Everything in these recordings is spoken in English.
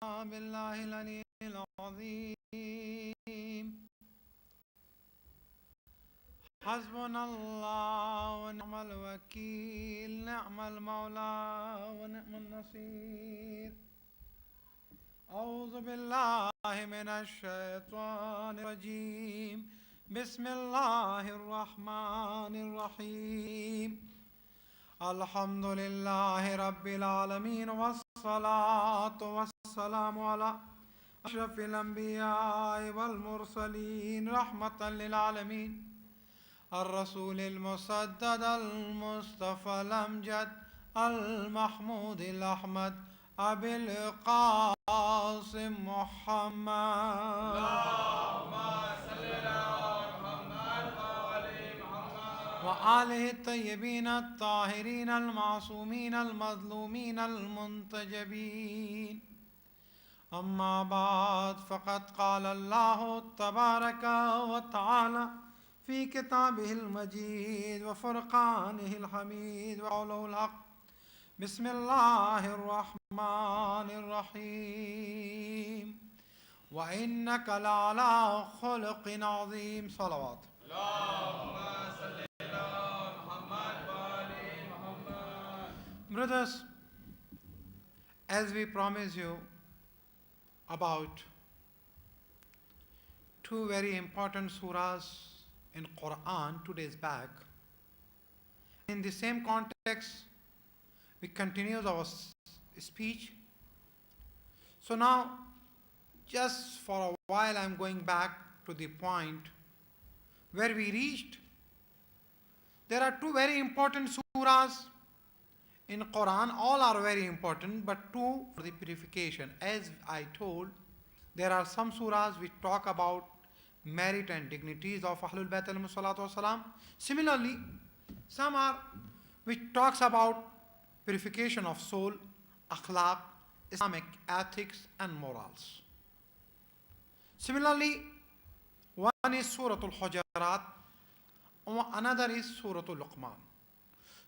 بالله العلي العظيم. حسبنا الله ونعم الوكيل، نعم المولى ونعم النصير. أعوذ بالله من الشيطان الرجيم. بسم الله الرحمن الرحيم. الحمد لله رب العالمين، والصلاة والسلام على أشرف الأنبياء والمرسلين رحمة للعالمين، الرسول المسدد المصطفى الأمجد المحمود الأحمد أبي القاسم محمد، اللهم صل على محمد وآله الطيبين الطاهرين المعصومين المظلومين المنتجبين. أما بعد، فقد قال الله تبارك وتعالى في كتابه المجيد وفرقانه الحميد وقوله الحق. بسم الله الرحمن الرحيم. وإنك لعلى خلق عظيم. صلوات. Brothers, as we promised you about two very important surahs in Quran 2 days back, in the same context, we continue our speech. So now, just for a while, I'm going back to the point where we reached. There are two very important surahs in Quran. All are very important, but two for the purification. As I told, there are some surahs which talk about merit and dignities of Ahlul Bayt alayhi salatu wasalam. Similarly, some are which talks about purification of soul, akhlaq, Islamic ethics and morals. Similarly, one is Surah Al-Hujarat, another is Surah Al-Luqman.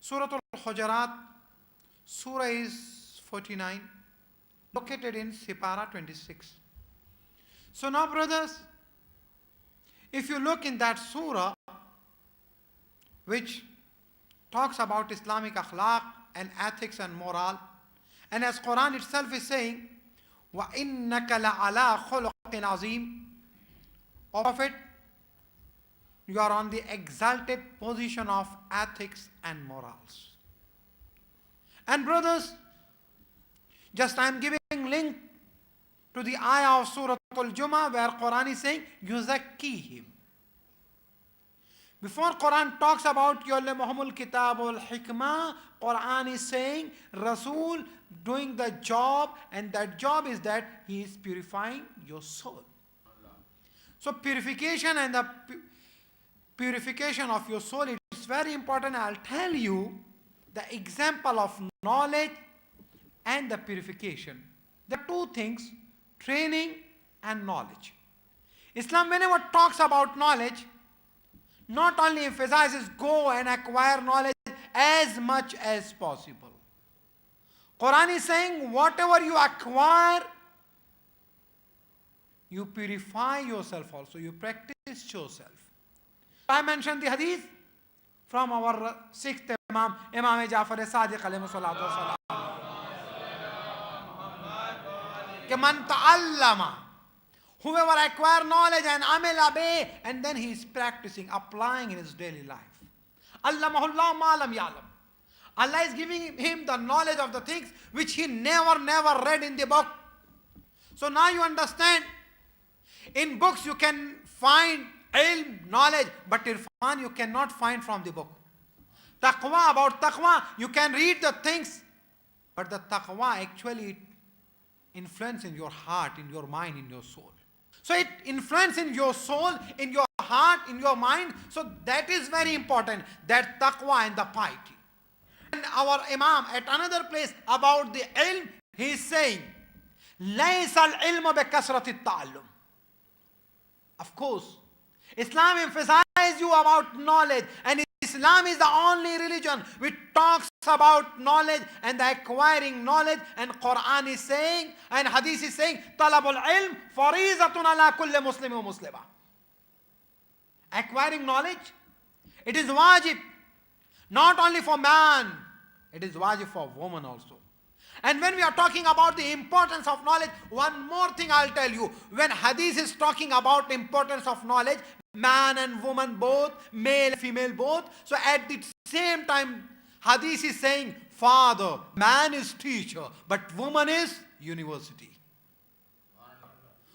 Surah Al-Hujarat, Surah is 49, located in Sipara 26. So now, brothers, if you look in that surah, which talks about Islamic akhlaq and ethics and moral, and as Quran itself is saying, وَإِنَّكَ لَعَلَىٰ خُلُقٍ عَظِيمٍ, of it, you are on the exalted position of ethics and morals. And brothers, just I am giving link to the ayah of Surah Al-Jumu'ah where Quran is saying, يُزَكِّيهِمْ. Before Quran talks about يُعَلِّمُهُمُ الْكِتَابُ وَالْحِكْمَةِ, Quran is saying Rasul doing the job, and that job is that he is purifying your soul. So purification and the purification of your soul is very important. I'll tell you the example of knowledge and the purification. There are two things, training and knowledge. Islam, whenever talks about knowledge, not only emphasizes go and acquire knowledge as much as possible. Quran is saying whatever you acquire, you purify yourself also, you practice yourself. I mentioned the hadith from our sixth Imam, Imam Jafar Sadiq alayhi salatu wasalam. Man ta'allama, whoever acquire knowledge and amila bih, and then he is practicing, applying in his daily life. Allamahullah ma lam ya'lam. Allah is giving him the knowledge of the things which he never read in the book. So now you understand, in books you can find ilm, knowledge, but irfan you cannot find from the book. Taqwa, about taqwa, you can read the things, but the taqwa actually influence in your heart, in your mind, in your soul. So it influences in your soul, in your heart, in your mind. So that is very important, that taqwa and the piety. And our Imam at another place about the ilm, he is saying, لَيْسَ الْعِلْمُ بِكَثْرَةِ التَّعَلُّمِ. Of course, Islam emphasizes you about knowledge, and Islam is the only religion which talks about knowledge and the acquiring knowledge, and Quran is saying and Hadith is saying talabul ilm farizatun ala kulli muslim wa muslima. Acquiring knowledge, it is wajib not only for man, it is wajib for woman also. And when we are talking about the importance of knowledge, one more thing I'll tell you. When Hadith is talking about importance of knowledge, man and woman both, male, female both, so at the same time Hadith is saying, father, man is teacher, but woman is university.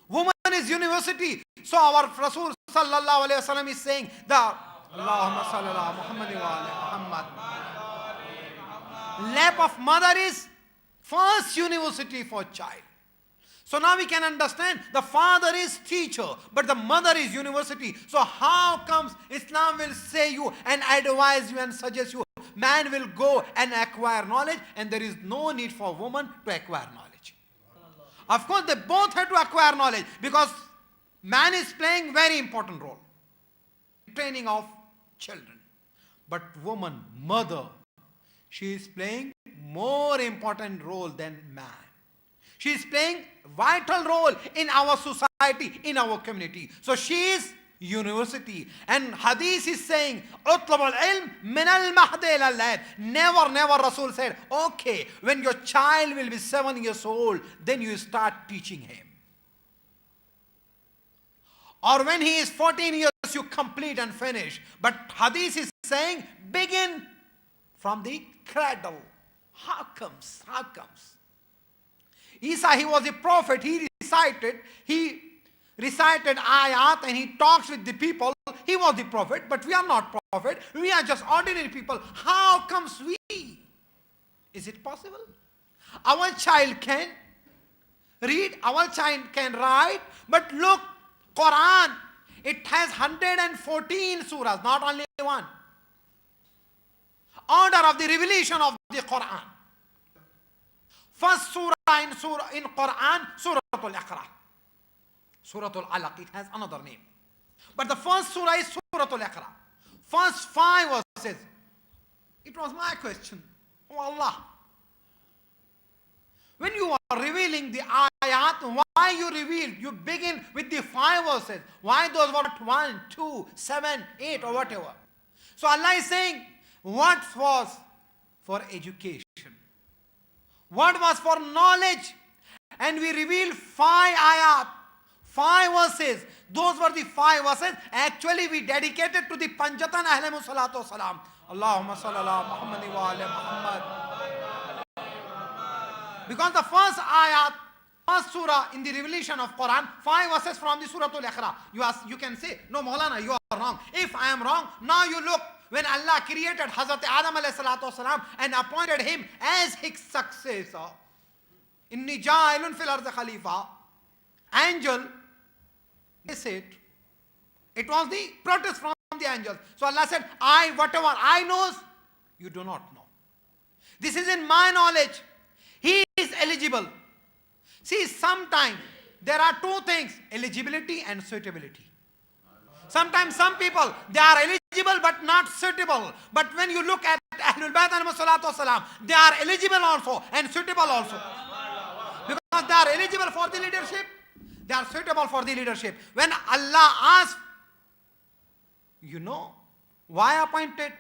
Woman is university. So our Rasul sallallahu alayhi wasallam is saying that Allahumma salli ala Muhammad wa ala Muhammad. Lap of mother is first university for child. So now we can understand the father is teacher, but the mother is university. So how comes Islam will say you and advise you and suggest you, man will go and acquire knowledge, and there is no need for woman to acquire knowledge. Of course, they both have to acquire knowledge because man is playing very important role in training of children. But woman, mother, she is playing more important role than man. She is playing vital role in our society, in our community. So she is university. And Hadith is saying, utlab al-ilm min al-mahdi ila-al-lahd. Never Rasul said, okay, when your child will be 7 years old, then you start teaching him. Or when he is 14 years, you complete and finish. But Hadith is saying, begin from the cradle. How comes? Isa, he was a prophet. He recited ayat and he talks with the people. He was the prophet, but we are not prophet. We are just ordinary people. How comes we? Is it possible? Our child can read, our child can write, but look, Quran, it has 114 surahs, not only one. Order of the revelation of the Quran. First surah in Quran, Suratul Iqra. Suratul Alaq, it has another name. But the first surah is Suratul Iqra. First 5 verses. It was my question. Oh Allah. When you are revealing the ayat, why you reveal? You begin with the 5 verses. Why those were 1, 2, 7, 8 or whatever? So Allah is saying, what was for education? What was for knowledge? And we reveal 5 ayat, 5 verses. Those were the 5 verses. Actually, we dedicated to the Panjatan alayhimu salatu wasalam. Allahumma salli ala Muhammad wa ala Muhammad. Because the first ayat, first surah in the revelation of Quran, 5 verses from the Suratul Iqra. You can say, no Maulana, you are wrong. If I am wrong, now you look. When Allah created Hazrat Adam alayhi salatu wasalam and appointed him as his successor, Inni ja'ilun fil ardi khalifa, angel, they said, it was the protest from the angels. So Allah said, whatever I knows, you do not know. This is in my knowledge. He is eligible. See, sometimes there are 2 things, eligibility and suitability. Sometimes some people, they are eligible but not suitable. But when you look at Ahlul Bayt alayhimu salatu wasalam, they are eligible also and suitable also. Because they are eligible for the leadership, they are suitable for the leadership. When Allah asked, you know, why appointed?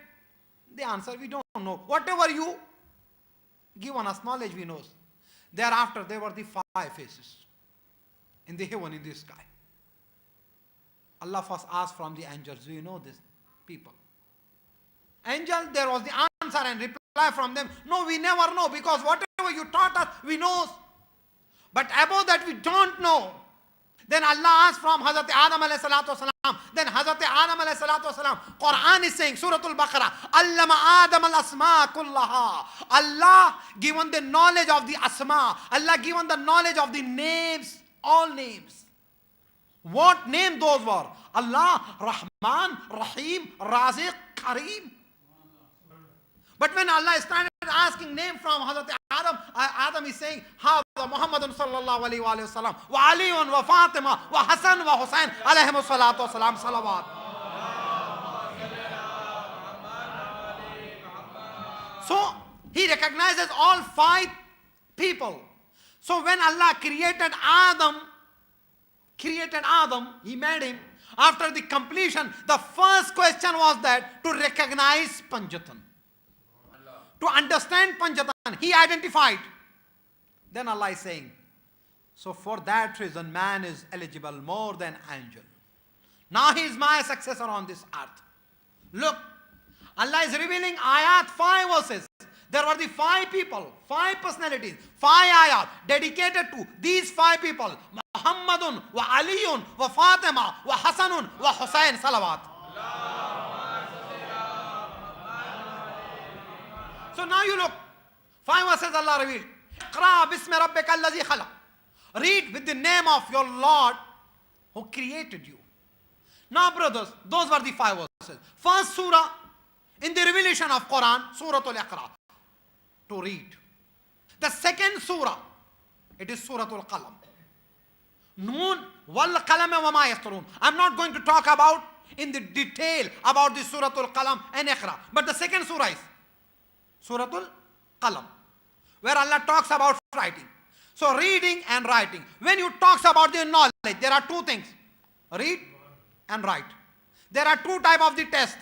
The answer, we don't know. Whatever you give on us knowledge, we know. Thereafter, there were the 5 faces in the heaven, in the sky. Allah first asked from the angels, do you know this people? Angel, there was the answer and reply from them, no, we never know, because whatever you taught us, we know. But above that, we don't know. Then Allah asked from Hazrat Adam alayhi salatu wasalam. Then Hazrat Adam alayhi salatu wasalam, Quran is saying, Suratul Baqarah, Allama Adam al-asma kullaha. Allah given the knowledge of the asma. Allah given the knowledge of the names, all names. What name those were? Allah, Rahman, Rahim, Raziq, Kareem. But when Allah started asking name from Hazrat Adam, Adam is saying, Hadha Muhammadun sallallahu alayhi wa sallam, wa Aliyun wa Fatima, wa Hassan wa Hussain, alayhimu salatu wa salam, salawat. So, He recognizes all five people. So when Allah created Adam, He made him. After the completion, the first question was that to recognize Panjatan. To understand Panjatan, He identified. Then Allah is saying, so for that reason, man is eligible more than angel. Now he is my successor on this earth. Look, Allah is revealing ayat, 5 verses. There were the 5 people, 5 personalities, 5 ayat dedicated to these 5 people. Muhammadun wa Aliyun wa Fatima wa Hasanun wa Hussain salawat. So now you look, 5 verses Allah revealed. Iqra bismi rabbika allazi khalaq. Read with the name of your Lord who created you. Now brothers, those were the 5 verses. First surah in the revelation of Quran, Surah Al-Iqra, to read. The second surah, it is Surah Al-Qalam. Noon wal qalam wa ma yasturun. I'm not going to talk about in the detail about the Surah Al-Qalam and Iqra. But the second surah is Surah Al-Qalam, where Allah talks about writing. So reading and writing. When you talks about the knowledge, there are 2 things. Read and write. There are 2 types of the test.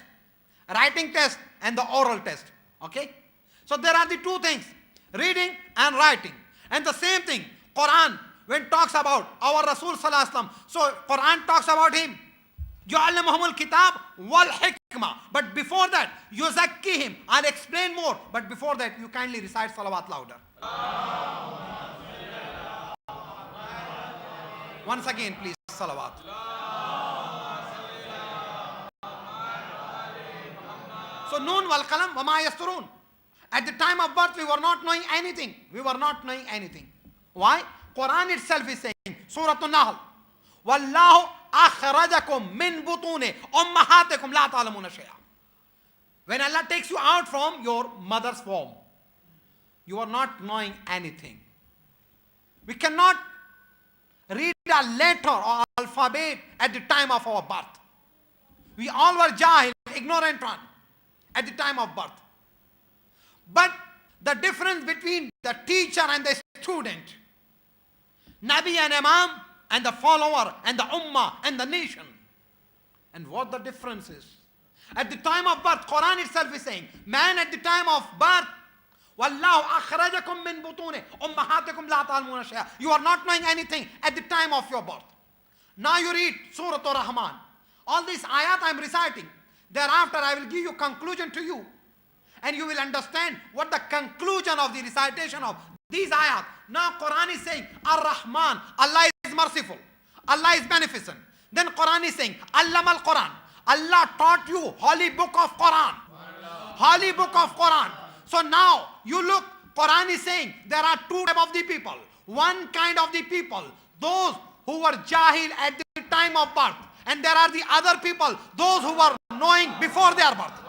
Writing test and the oral test. Okay? So there are the 2 things. Reading and writing. And the same thing, Quran, when talks about our Rasul Sallallahu Alaihi Wasallam. So Quran talks about him. يُعَلِّمُهُمُ الْكِتَابِ وَالْحِكْمَةِ. But before that, يُزَكِّهِمْ. I'll explain more. But before that, you kindly recite salawat louder. Once again, please, salawat. So, noon wal qalam wa ma yasturun. At the time of birth, we were not knowing anything. We were not knowing anything. Why? Quran itself is saying, Surah An-Nahl, Wallahu akhrajakum min butuni ummahatikum la ta'lamuna shay'a. When Allah takes you out from your mother's womb, you are not knowing anything. We cannot read a letter or alphabet at the time of our birth. We all were jahil, ignorant one, at the time of birth. But the difference between the teacher and the student, Nabi and Imam and the follower and the ummah and the nation, and what the difference is. At the time of birth, Quran itself is saying, man at the time of birth, Wallahu akhrajakum min butuni ummahatikum la ta'lamuna shay'a. You are not knowing anything at the time of your birth. Now you read Surah Ar-Rahman. All these ayat I am reciting. Thereafter I will give you conclusion to you. And you will understand what the conclusion of the recitation of these ayat. Now Quran is saying, Ar-Rahman, Allah is merciful. Allah is beneficent. Then Quran is saying, Allama al-Quran. Allah taught you holy book of Quran. Holy book of Quran. So now you look, Quran is saying there are 2 types of the people. One kind of the people, those who were jahil at the time of birth. And there are the other people, those who were knowing before their birth.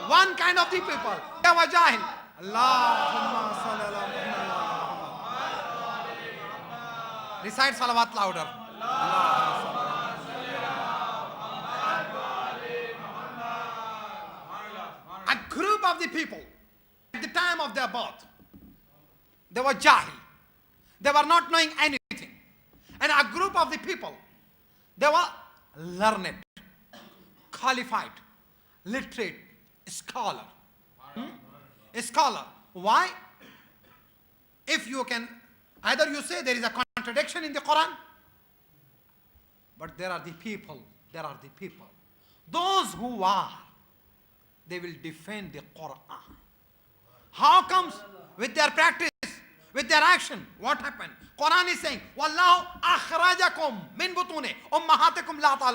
One kind of the people, they were jahil. Allahumma salli ala Muhammad. Recite salawat louder. A group of the people at the time of their birth, they were jahil. They were not knowing anything. And a group of the people, they were learned, qualified, literate, scholar. A scholar. Why? If you can, either you say there is a contradiction in the Quran, but there are the people, those who are, they will defend the Quran. How comes? With their practice, with their action. What happened? Quran is saying, Wallahu akhrajakum min butuni ummahatikum la ta'lamuna.